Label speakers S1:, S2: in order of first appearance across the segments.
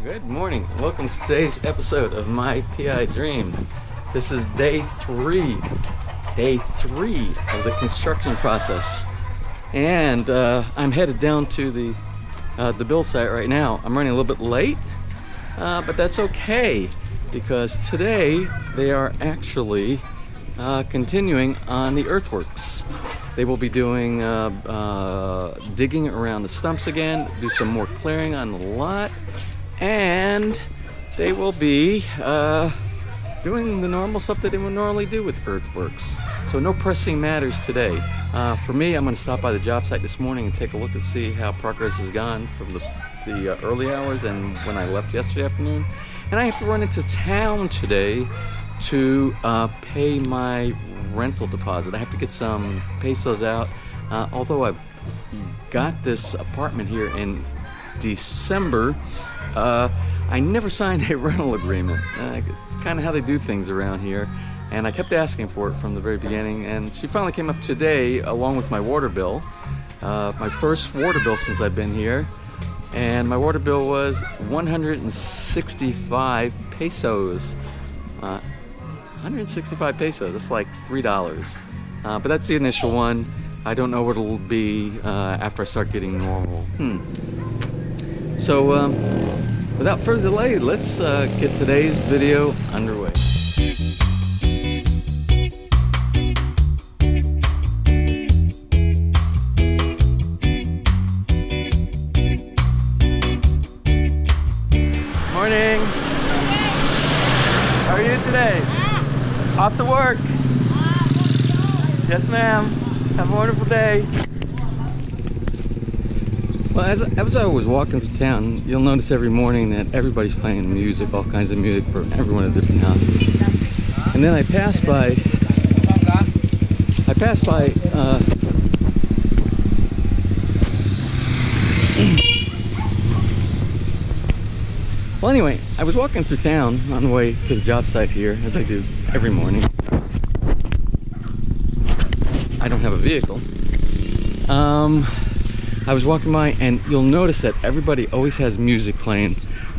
S1: Good morning. Welcome to today's episode of My PI Dream. This is day three of the construction process, and I'm headed down to the build site right now. I'm running a little bit late, but that's okay because today they are actually continuing on the earthworks. They will be doing digging around the stumps again, do some more clearing on the lot, and they will be doing the normal stuff that they would normally do with earthworks. So no pressing matters today. For me, I'm going to stop by the job site this morning and take a look and see how progress has gone from the early hours and when I left yesterday afternoon. And I have to run into town today to pay my rental deposit. I have to get some pesos out. Although I got this apartment here in December, I never signed a rental agreement. It's kind of how they do things around here, and I kept asking for it from the very beginning, and she finally came up today along with my water bill, my first water bill since I've been here, and my water bill was 165 pesos. 165 pesos, that's like $3. But that's the initial one. I don't know what it'll be after I start getting normal. So without further delay, let's get today's video underway. Morning. How are you today? Off to work. Yes, ma'am. Have a wonderful day. Well, as I was walking through town, you'll notice every morning that everybody's playing music, all kinds of music for everyone at different houses. And then I passed by. Well, anyway, I was walking through town on the way to the job site here, as I do every morning. I don't have a vehicle. I was walking by, and you'll notice that everybody always has music playing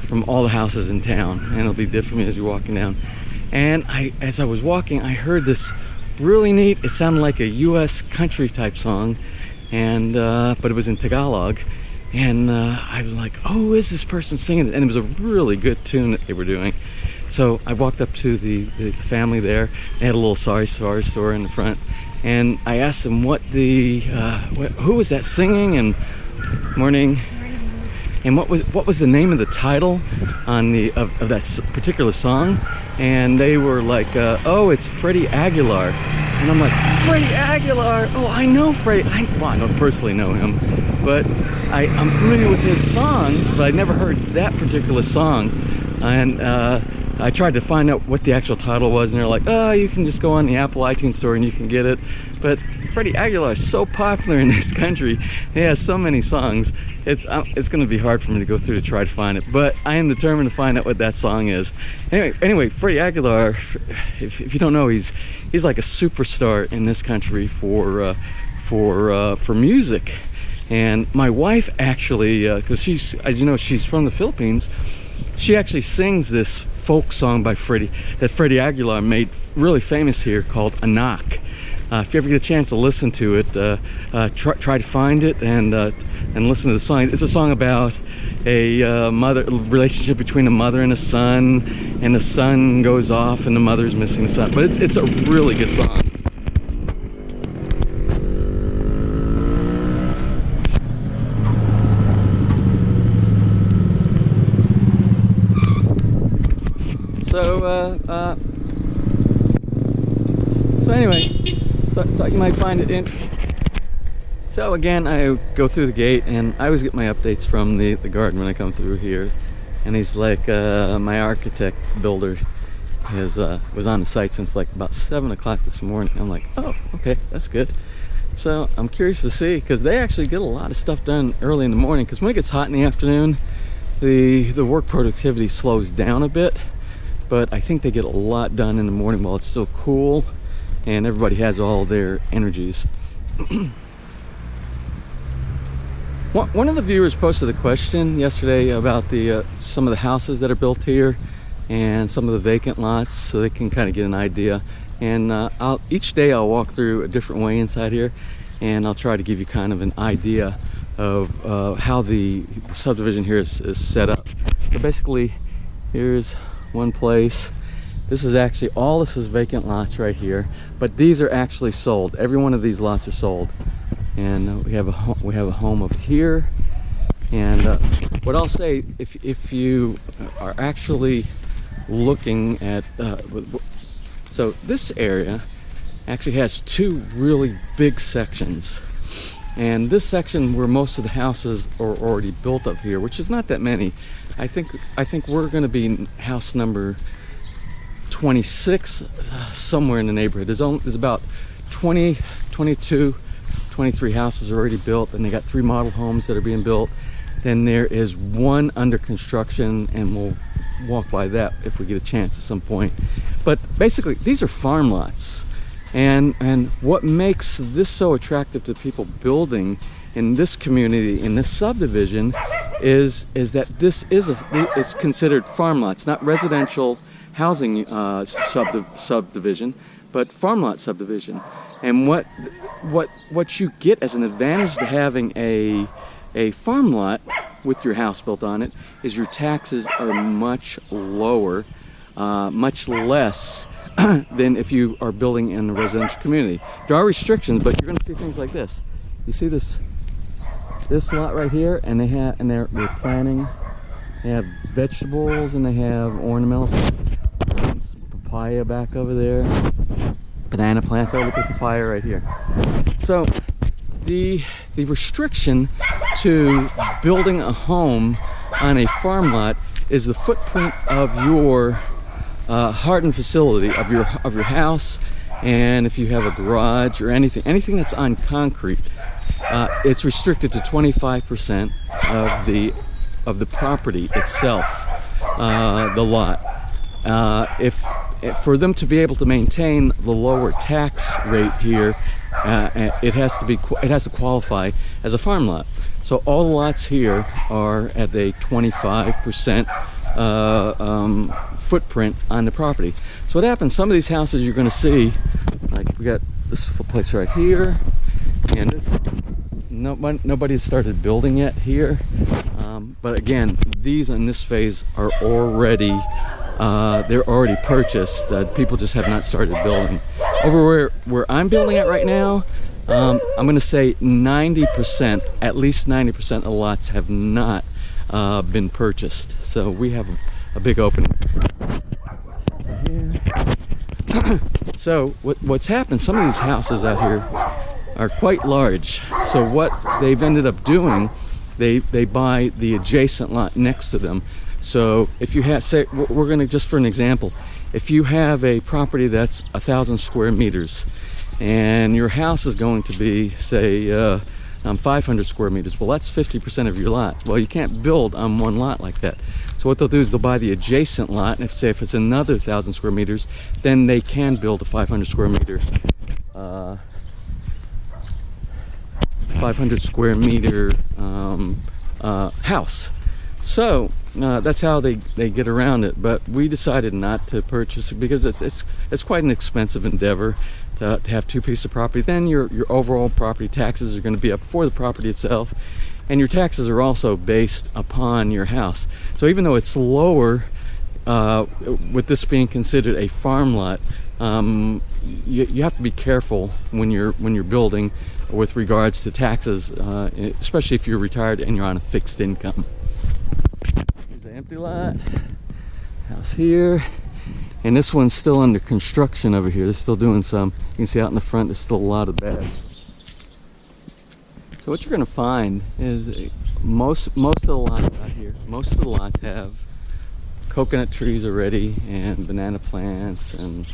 S1: from all the houses in town, and it'll be different as you're walking down. And as I was walking, I heard this really neat, it sounded like a US country type song, and but it was in Tagalog. And I was like, oh, who is this person singing? And it was a really good tune that they were doing. So I walked up to the family there. They had a little sorry store in the front. And I asked them who was that singing, and morning, and what was the name of the title on of that particular song. And they were like, oh, it's Freddie Aguilar. And I'm like, Freddie Aguilar? Oh, I know Freddie. Well, I don't personally know him, but I'm familiar with his songs, but I never heard that particular song. And I tried to find out what the actual title was, and they're like, oh, you can just go on the Apple iTunes store and you can get it. But Freddie Aguilar is so popular in this country. He has so many songs. It's going to be hard for me to go through to try to find it, but I am determined to find out what that song is. Anyway, Freddie Aguilar, if you don't know, he's like a superstar in this country for music. And my wife actually, because she's, as you know, she's from the Philippines, she actually sings this folk song by Freddie Aguilar made really famous here called Anak. If you ever get a chance to listen to it, try to find it and listen to the song. It's a song about a relationship between a mother and a son, and the son goes off and the mother's missing the son. But it's a really good song. So anyway, thought you might find it interesting. So again, I go through the gate, and I always get my updates from the garden when I come through here. And he's like, my architect builder was on the site since like about 7 o'clock this morning. I'm like, oh, okay, that's good. So I'm curious to see, because they actually get a lot of stuff done early in the morning, because when it gets hot in the afternoon, the work productivity slows down a bit. But I think they get a lot done in the morning while it's still cool and everybody has all their energies. One of the viewers posted a question yesterday about the some of the houses that are built here and some of the vacant lots, so they can kind of get an idea. And each day I'll walk through a different way inside here, and I'll try to give you kind of an idea of how the subdivision here is set up. So basically, here's one place. This is actually, all this is vacant lots right here, but these are actually sold. Every one of these lots are sold. And we have a home over here. And what I'll say, if you are actually looking at, so this area actually has two really big sections. And this section where most of the houses are already built up here, which is not that many. I think we're going to be house number 26, somewhere in the neighborhood. There's about 20, 22, 23 houses already built, and they got 3 model homes that are being built. Then there is 1 under construction, and we'll walk by that if we get a chance at some point. But basically, these are farm lots, and what makes this so attractive to people building in this community, in this subdivision, is that this is it's considered farm lots, not residential housing subdivision, but farm lot subdivision. And what you get as an advantage to having a farm lot with your house built on it is your taxes are much lower, much less than if you are building in a residential community. There are restrictions, but you're going to see things like this. You see this lot right here, and they're planting. They have vegetables and they have ornamentals. Papaya back over there. Banana plants. Oh, look at the papaya right here. So the restriction to building a home on a farm lot is the footprint of your hardened facility, of your house, and if you have a garage or anything that's on concrete, it's restricted to 25% of the property itself, the lot. If for them to be able to maintain the lower tax rate here, it has to qualify as a farm lot. So all the lots here are at a 25% footprint on the property. So what happens? Some of these houses you're going to see, like we got this place right here, and this nobody has started building yet here. But again, these in this phase are already they're already purchased. People just have not started building. Over where I'm building at right now, I'm going to say 90%, at least 90% of the lots have not been purchased. So we have a big opening. So what's happened? Some of these houses out here are quite large. So what they've ended up doing, they buy the adjacent lot next to them. So if you have, say, we're going to, just for an example, if you have a property that's 1,000 square meters and your house is going to be, say, 500 square meters, well, that's 50% of your lot. Well, you can't build on one lot like that. So what they'll do is they'll buy the adjacent lot, and if it's another 1,000 square meters, then they can build a 500 square meter 500 square meter house. So that's how they get around it. But we decided not to purchase it because it's quite an expensive endeavor to have 2 pieces of property. Then your overall property taxes are going to be up for the property itself, and your taxes are also based upon your house. So even though it's lower, with this being considered a farm lot, you have to be careful when you're building with regards to taxes, especially if you're retired and you're on a fixed income. Here's an empty lot, house here, and this one's still under construction over here. They're still doing some. You can see out in the front there's still a lot of beds. So what you're going to find is most of the lots out here, most of the lots have coconut trees already, and banana plants, and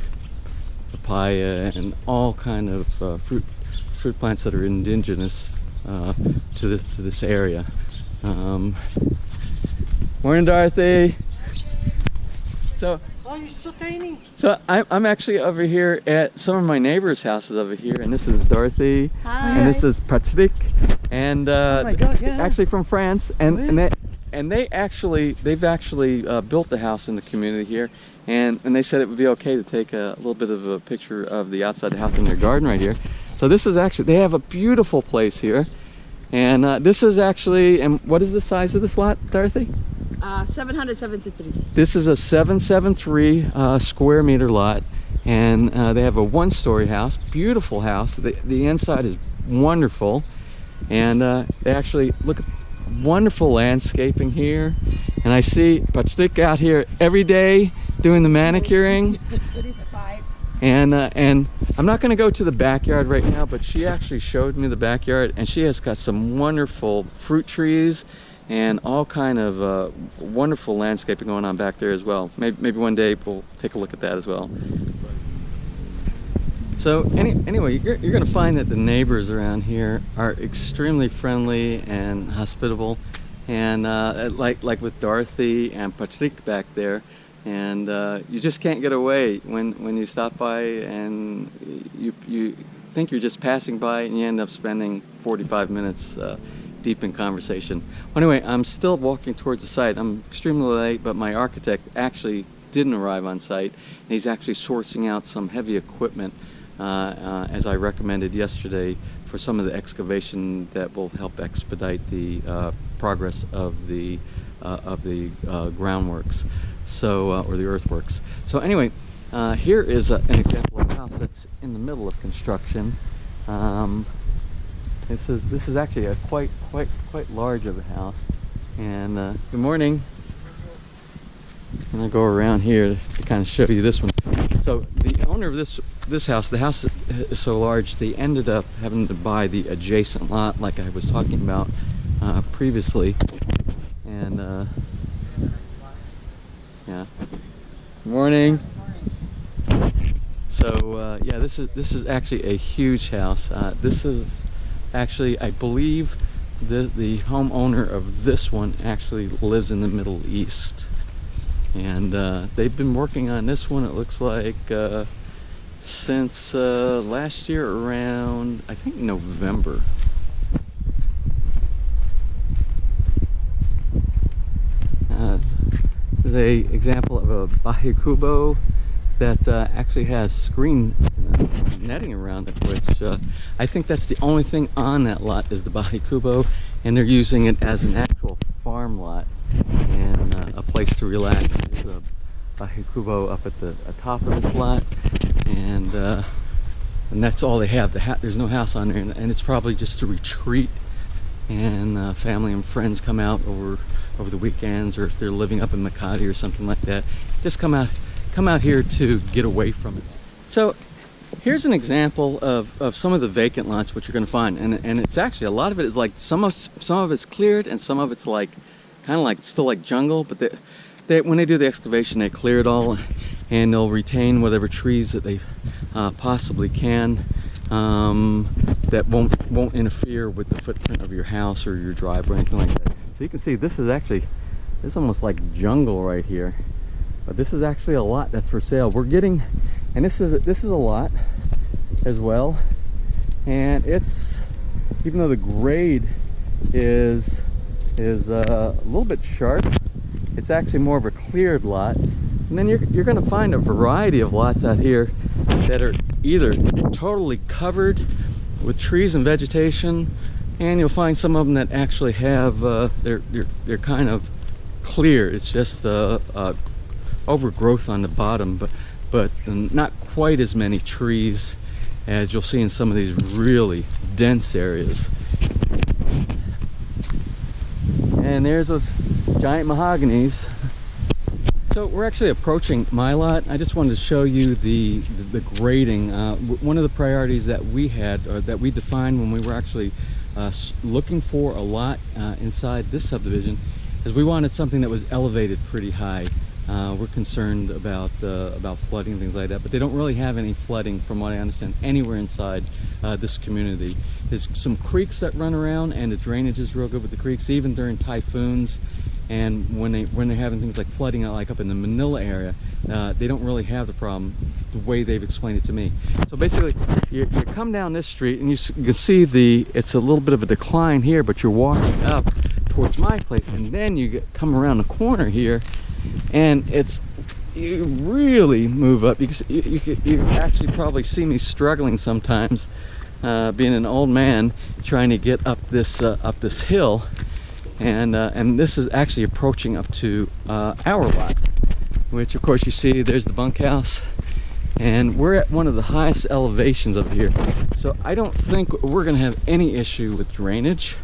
S1: papaya, and all kind of fruit plants that are indigenous to this area. Morning, Dorothy. So,
S2: oh, you're so tiny.
S1: So I'm actually over here at some of my neighbors' houses over here, and this is Dorothy.
S3: Hi.
S1: And this is Patrick, and
S2: oh my God, yeah.
S1: actually from France, they've actually built the house in the community here, and they said it would be okay to take a little bit of a picture of the outside the house in their garden right here. So this is actually, they have a beautiful place here, and this is actually, and what is the size of this lot, Dorothy?
S3: 773.
S1: This is a 773 square meter lot, and they have a one-story house, beautiful house. The inside is wonderful, and they actually look at wonderful landscaping here. And I see Patrick out here every day doing the manicuring.
S3: It is 5.
S1: And I'm not going to go to the backyard right now, but she actually showed me the backyard, and she has got some wonderful fruit trees and all kind of wonderful landscaping going on back there as well. Maybe one day we'll take a look at that as well. So anyway, you're going to find that the neighbors around here are extremely friendly and hospitable, and like with Dorothy and Patrick back there, and you just can't get away when you stop by, and you think you're just passing by, and you end up spending 45 minutes deep in conversation. Well, anyway, I'm still walking towards the site. I'm extremely late, but my architect actually didn't arrive on site, and he's actually sourcing out some heavy equipment, as I recommended yesterday, for some of the excavation that will help expedite the progress of the groundworks, so or the earthworks. So anyway, here is an example of a house that's in the middle of construction. This is actually a quite large of a house. And good morning. I'm gonna go around here to kind of show you this one. So the owner of this house, the house is so large, they ended up having to buy the adjacent lot, like I was talking about previously. And yeah, good morning. So yeah, this is actually a huge house. This is actually, I believe, the homeowner of this one actually lives in the Middle East, and they've been working on this one, it looks like, since last year around, I think, November. This is an example of a Bahakubo that actually has screen netting around it, which I think that's the only thing on that lot is the Bahakubo, and they're using it as an actual farm lot and a place to relax. There's a Bahakubo up at the top of this lot, and that's all they have. There's no house on there, and it's probably just a retreat, and family and friends come out over the weekends, or if they're living up in Makati or something like that, just come out here to get away from it. So here's an example of some of the vacant lots which you're going to find, and it's actually, a lot of it is like, some of it's cleared, and some of it's like kind of like still like jungle, but when they do the excavation, they clear it all, and they'll retain whatever trees that they possibly can, that won't interfere with the footprint of your house or your driveway or anything like that. So you can see this is almost like jungle right here, but this is actually a lot that's for sale. We're getting, and this is a lot as well, and it's, even though the grade is a little bit sharp, it's actually more of a cleared lot. And then you're going to find a variety of lots out here that are either totally covered with trees and vegetation, and you'll find some of them that actually have they're kind of clear. It's just overgrowth on the bottom, but not quite as many trees as you'll see in some of these really dense areas. And there's those giant mahoganies. So we're actually approaching my lot. I just wanted to show you the grading. One of the priorities that we had, or that we defined when we were actually looking for a lot inside this subdivision, is we wanted something that was elevated pretty high. We're concerned about flooding and things like that, but they don't really have any flooding, from what I understand, anywhere inside this community. There's some creeks that run around, and the drainage is real good with the creeks, even during typhoons. And when they're having things like flooding, like up in the Manila area, they don't really have the problem. the way they've explained it to me. So basically, you come down this street and you can see it's a little bit of a decline here, but you're walking up towards my place, and then you come around the corner here, and you really move up. You actually probably see me struggling sometimes, being an old man trying to get up this hill, and this is actually approaching up to our lot, which of course you see there's the bunkhouse, and we're at one of the highest elevations up here, so I don't think we're gonna have any issue with drainage.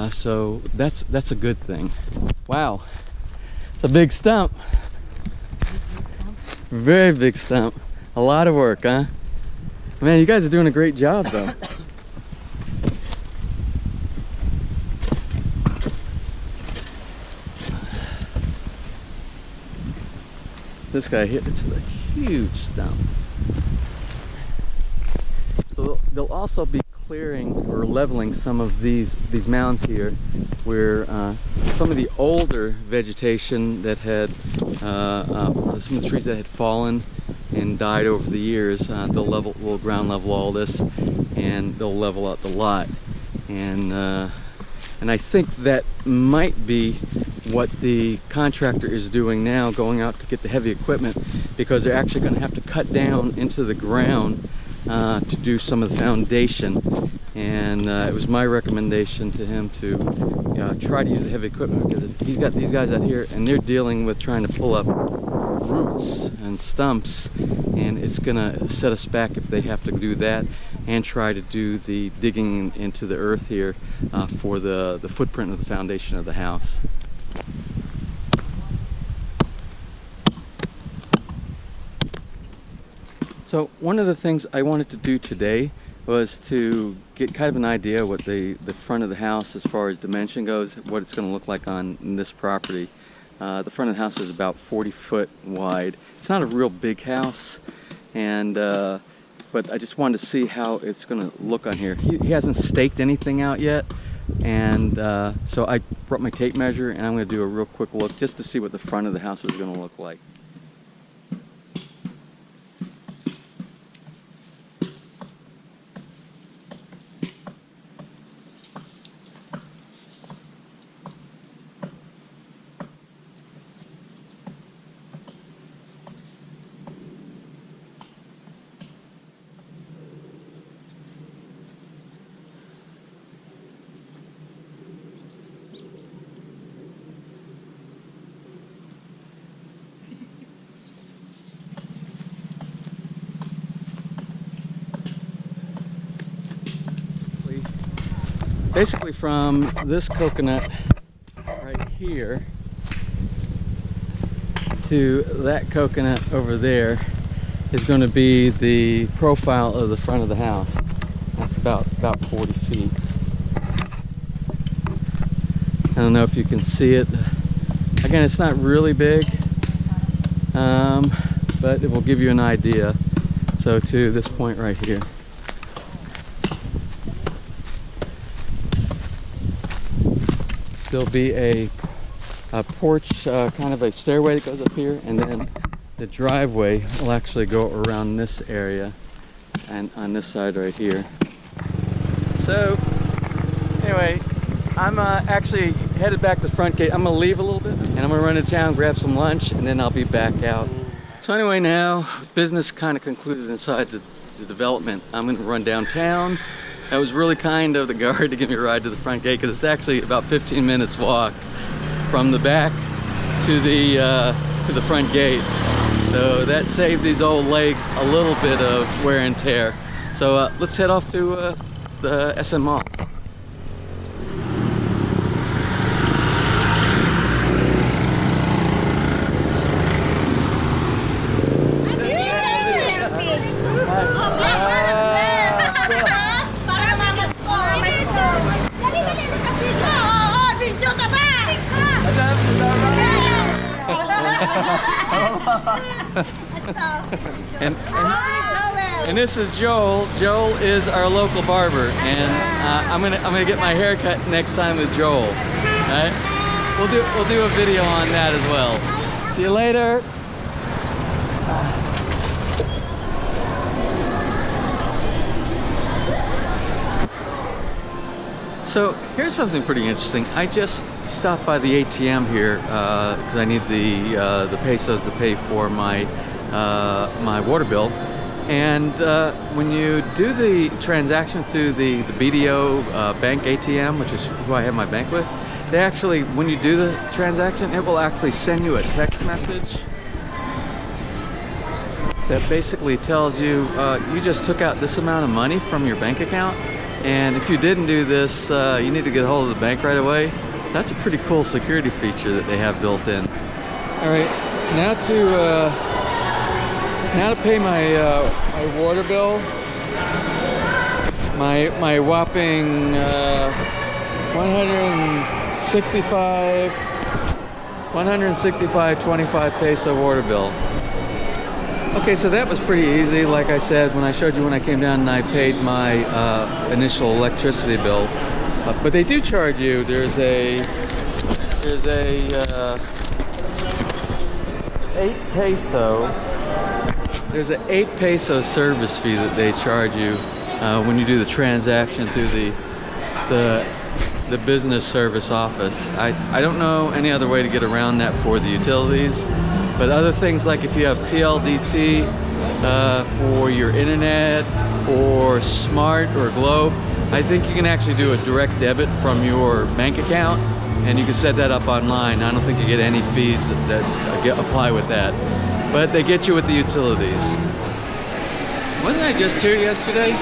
S1: So that's a good thing. Wow, it's a big stump. Very big stump. A lot of work, huh? Man, you guys are doing a great job, though. This guy here, it's a huge stump. So they'll also be clearing or leveling some of these mounds here, where some of the older vegetation that had some of the trees that had fallen and died over the years, will ground level all this, and they'll level out the lot, and I think that might be what the contractor is doing now, going out to get the heavy equipment, because they're actually going to have to cut down into the ground to do some of the foundation. And it was my recommendation to him to try to use the heavy equipment, because he's got these guys out here and they're dealing with trying to pull up roots and stumps, and it's gonna set us back if they have to do that and try to do the digging into the earth here for the footprint of the foundation of the house. So one of the things I wanted to do today was to get kind of an idea what the front of the house, as far as dimension goes, what it's going to look like on this property. The front of the house is about 40 foot wide. It's not a real big house, and but I just wanted to see how it's going to look on here. He hasn't staked anything out yet, and so I brought my tape measure, and I'm going to do a real quick look just to see what the front of the house is going to look like. Basically from this coconut right here to that coconut over there is going to be the profile of the front of the house. That's about 40 feet. I don't know if you can see it. Again, it's not really big, but it will give you an idea. So to this point right here. There'll be a porch, kind of a stairway that goes up here, and then the driveway will actually go around this area and on this side right here. So anyway, I'm actually headed back to the front gate. I'm gonna leave a little bit and I'm gonna run to town, grab some lunch, and then I'll be back out. So anyway, now business kind of concluded inside the development. I'm gonna run downtown. That was really kind of the guard to give me a ride to the front gate, because it's actually about 15 minutes walk from the back to the front gate. So that saved these old legs a little bit of wear and tear. So let's head off to the SM Mall. And this is Joel. Joel is our local barber, and I'm gonna get my hair cut next time with Joel. All right? We'll do a video on that as well. See you later. So here's something pretty interesting. I just stopped by the ATM here because I need the pesos to pay for my my water bill. And when you do the transaction to the BDO bank ATM, which is who I have my bank with, they actually, when you do the transaction, it will actually send you a text message that basically tells you you just took out this amount of money from your bank account, and if you didn't do this, you need to get a hold of the bank right away. That's a pretty cool security feature that they have built in. All right, now to pay my my water bill, my whopping 165.25 peso water bill. Okay, so that was pretty easy. Like I said, when I showed you when I came down and I paid my initial electricity bill, but they do charge you. There's a 8 peso. There's an 8 peso service fee that they charge you when you do the transaction through the business service office. I don't know any other way to get around that for the utilities, but other things like if you have PLDT for your internet or Smart or Globe, I think you can actually do a direct debit from your bank account, and you can set that up online. I don't think you get any fees that apply with that, but they get you with the utilities. Wasn't I just here yesterday?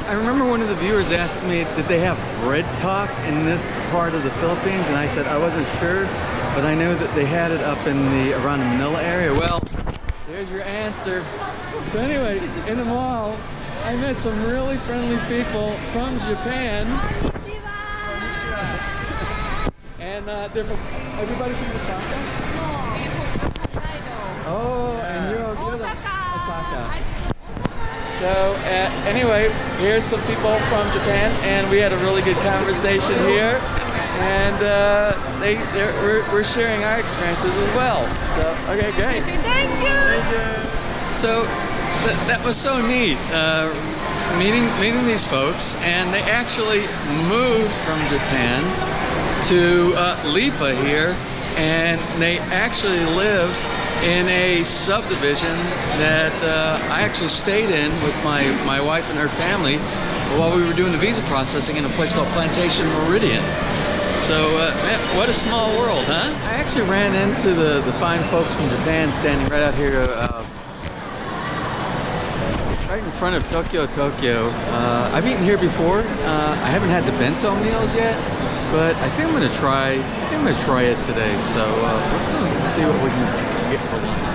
S1: I remember one of the viewers asked me, did they have bread talk in this part of the Philippines? And I said I wasn't sure, but I know that they had it up in around the Manila area. Well, there's your answer. So anyway, in the mall, I met some really friendly people from Japan. And they're from, everybody from Osaka? Oh, and you're Osaka. So anyway, here's some people from Japan, and we had a really good conversation here, and we're sharing our experiences as well. So, okay, great.
S3: Thank you.
S1: So that was so neat, meeting these folks, and they actually moved from Japan to Lipa here, and they actually live in a subdivision that I actually stayed in with my wife and her family while we were doing the visa processing in a place called Plantation Meridian. So, man, what a small world, huh? I actually ran into the fine folks from Japan standing right out here, right in front of Tokyo. I've eaten here before. I haven't had the bento meals yet, but I think I'm gonna try it today. So let's go and see what we can get for lunch.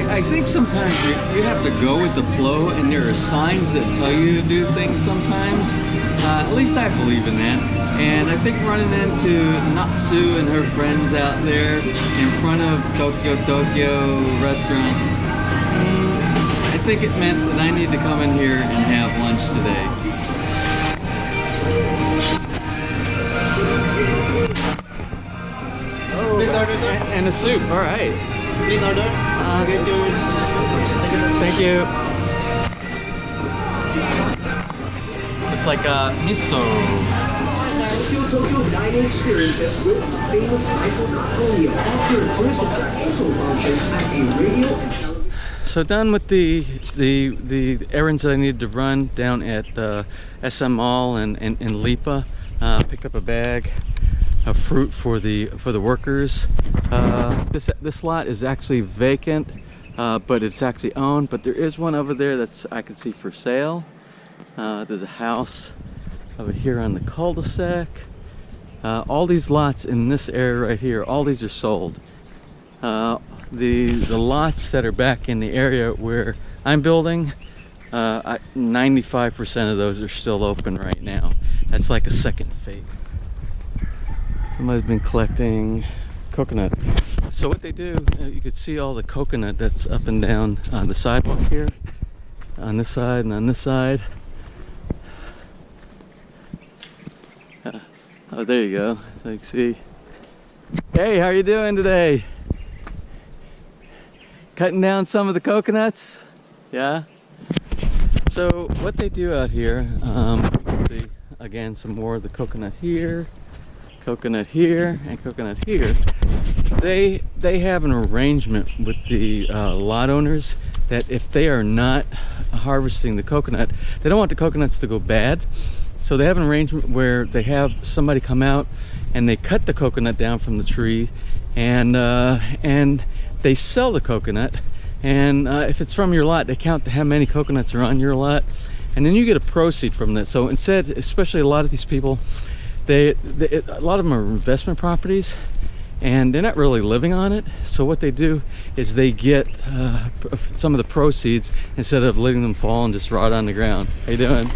S1: I think sometimes you have to go with the flow, and there are signs that tell you to do things sometimes. At least I believe in that. And I think running into Natsu and her friends out there in front of Tokyo restaurant, I think it meant that I need to come in here and have lunch today. Oh, and a soup, all right.
S2: Please order.
S1: Thank you. It's like miso.
S4: Tokyo dining experiences with famous Eiffel Tower. After tourist attractions also launches as a radio and television.
S1: So done with the errands that I needed to run down at SM Mall and in Lipa. Picked up a bag of fruit for the workers. This lot is actually vacant, but it's actually owned. But there is one over there that's I can see for sale. There's a house over here on the cul-de-sac. All these lots in this area right here, all these are sold. The lots that are back in the area where I'm building, 95% of those are still open right now. That's like a second fate. Somebody's been collecting coconut. So what they do, you could see all the coconut that's up and down on the sidewalk here, on this side and on this side. Oh, there you go. So you can see. Hey, how are you doing today? Cutting down some of the coconuts? Yeah? So what they do out here, let's see, again, some more of the coconut here, and coconut here. They have an arrangement with the lot owners that if they are not harvesting the coconut, they don't want the coconuts to go bad. So they have an arrangement where they have somebody come out and they cut the coconut down from the tree, and they sell the coconut. And if it's from your lot, they count how many coconuts are on your lot, and then you get a proceed from that. So instead, especially a lot of these people, a lot of them are investment properties, and they're not really living on it. So what they do is they get some of the proceeds instead of letting them fall and just rot on the ground. How you doing?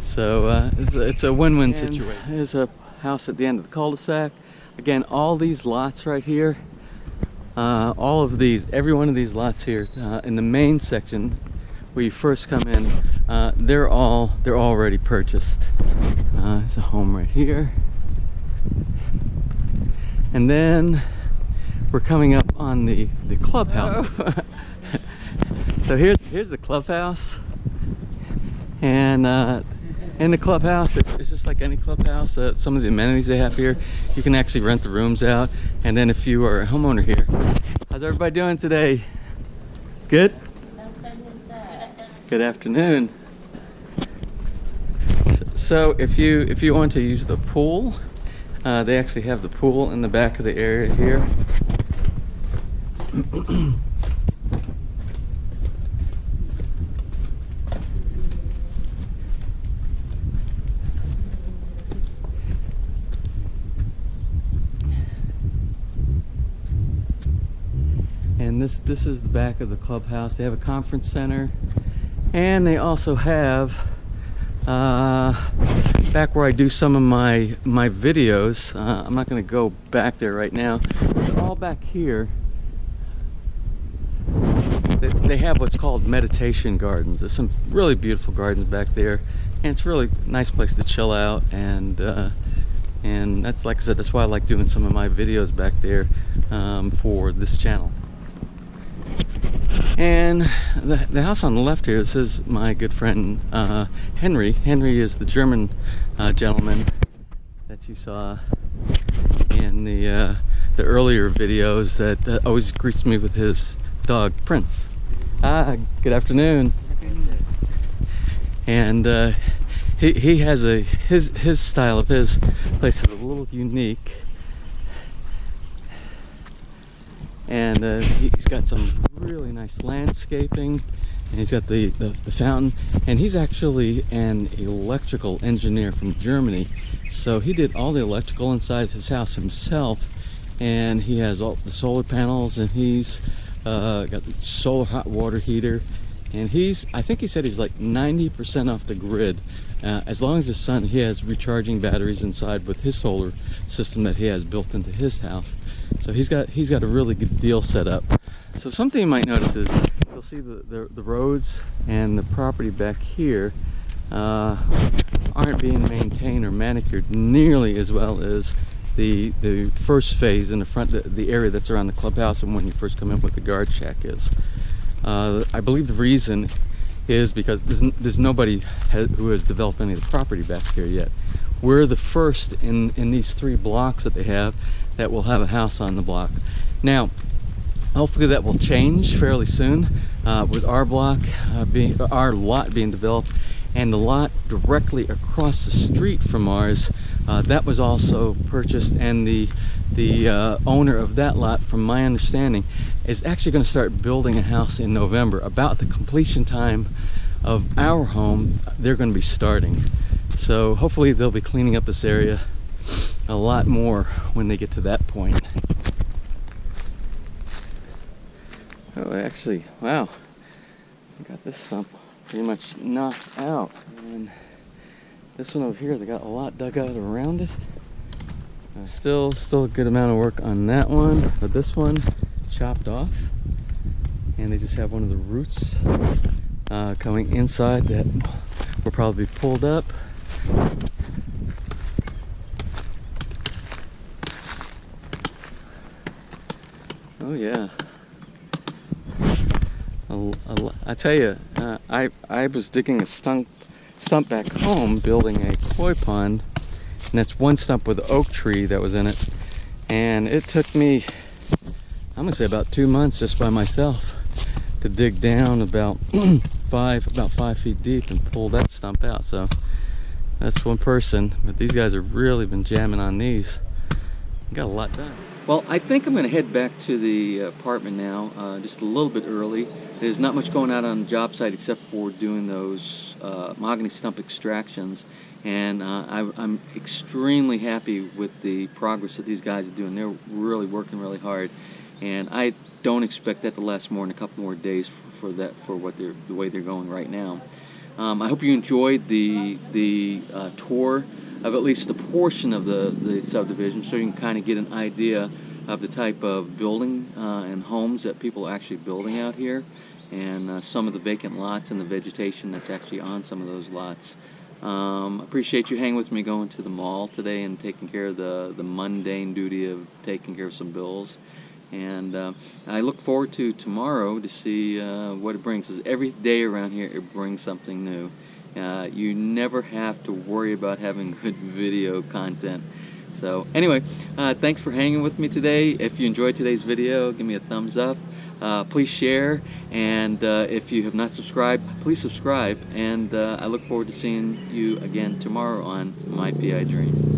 S1: So it's a win-win situation. There's a house at the end of the cul-de-sac. Again, all these lots right here, all of these, every one of these lots here in the main section where you first come in, they're already purchased. There's a home right here, and then we're coming up on the clubhouse. Oh. So here's the clubhouse, and in the clubhouse, it's just like any clubhouse. Some of the amenities they have here, you can actually rent the rooms out. And then if you are a homeowner here, how's everybody doing today? It's good? Good afternoon. So if you want to use the pool, they actually have the pool in the back of the area here. And this is the back of the clubhouse. They have a conference center, and they also have back where I do some of my videos. I'm not going to go back there right now. But all back here, they have what's called meditation gardens. There's some really beautiful gardens back there, and it's a really nice place to chill out. And that's, like I said, that's why I like doing some of my videos back there for this channel. And the house on the left here, this is my good friend Henry. Henry is the German gentleman that you saw in the earlier videos that always greets me with his dog Prince. Good afternoon. And he has his style of his place is a little unique. And he's got some really nice landscaping, and he's got the fountain, and he's actually an electrical engineer from Germany, so he did all the electrical inside his house himself, and he has all the solar panels, and he's got the solar hot water heater, and I think he said he's like 90% off the grid. As long as the sun, he has recharging batteries inside with his solar system that he has built into his house. So he's got a really good deal set up. So something you might notice is you'll see the roads and the property back here aren't being maintained or manicured nearly as well as the first phase in the front, the area that's around the clubhouse and when you first come in what the guard shack is. I believe the reason is because there's nobody who has developed any of the property back here yet. We're the first in these 3 blocks that they have that will have a house on the block. Now, hopefully that will change fairly soon with our block our lot being developed, and the lot directly across the street from ours that was also purchased, and the owner of that lot, from my understanding, is actually going to start building a house in November. About the completion time of our home, they're going to be starting. So hopefully they'll be cleaning up this area a lot more when they get to that point. Oh, actually, wow, I got this stump pretty much knocked out, and this one over here, they got a lot dug out around it. Still a good amount of work on that one, but this one chopped off, and they just have one of the roots coming inside that will probably be pulled up. Oh yeah, I tell you, I was digging a stump back home, building a koi pond, and that's one stump with an oak tree that was in it. And it took me, I'm gonna say about 2 months just by myself to dig down about 5 feet deep and pull that stump out. So that's one person, but these guys have really been jamming on these. Got a lot done. Well, I think I'm going to head back to the apartment now, just a little bit early. There's not much going out on the job site except for doing those mahogany stump extractions. And I'm extremely happy with the progress that these guys are doing. They're really working really hard. And I don't expect that to last more than a couple more days for the way they're going right now. I hope you enjoyed the tour of at least the portion of the subdivision, so you can kind of get an idea of the type of building and homes that people are actually building out here, and some of the vacant lots and the vegetation that's actually on some of those lots. Appreciate you hanging with me going to the mall today and taking care of the mundane duty of taking care of some bills. And I look forward to tomorrow to see what it brings. Every day around here it brings something new. You never have to worry about having good video content. So anyway, thanks for hanging with me today. If you enjoyed today's video, give me a thumbs up. Please share, and if you have not subscribed, please subscribe. And I look forward to seeing you again tomorrow on My PI Dream.